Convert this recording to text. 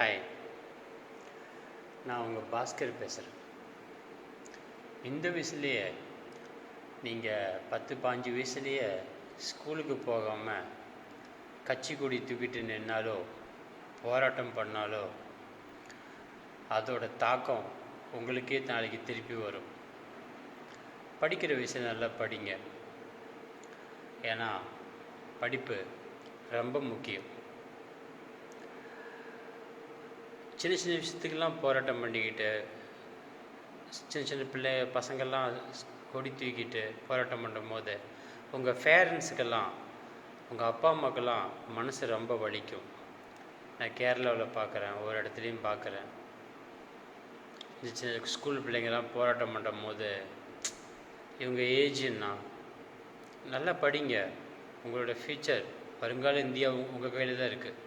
Hi, நான் உங்கள் பாஸ்கர் பேசுகிறேன். இந்த வயசுலேயே நீங்கள் 10-15 வயசுலேயே ஸ்கூலுக்கு போகாமல் கட்சி கொடி தூக்கிட்டு நின்னாலோ போராட்டம் பண்ணாலோ அதோட தாக்கம் உங்களுக்கே நாளைக்கு திருப்பி வரும். படிக்கிற விஷயம் நல்லா படிங்க. ஏன்னா படிப்பு ரொம்ப முக்கியம். சின்ன சின்ன விஷயத்துக்கெல்லாம் போராட்டம் பண்ணிக்கிட்டு சின்ன சின்ன பசங்கள்லாம் கொடி தூக்கிட்டு போராட்டம் பண்ணும் போது உங்கள் பேரண்ட்ஸுக்கெல்லாம் உங்கள் அப்பா அம்மாக்கெல்லாம் மனசு ரொம்ப வலிக்கும். நான் கேரளாவில் பார்க்குறேன், ஒரு இடத்துலையும் பார்க்குறேன். இந்த சின்ன ஸ்கூல் பிள்ளைங்கள்லாம் போராட்டம் பண்ணும் போது இவங்க ஏஜ்னா நல்லா படிங்க. உங்களோட ஃப்யூச்சர் வருங்கால இந்தியா உங்கள் கையில் தான் இருக்குது.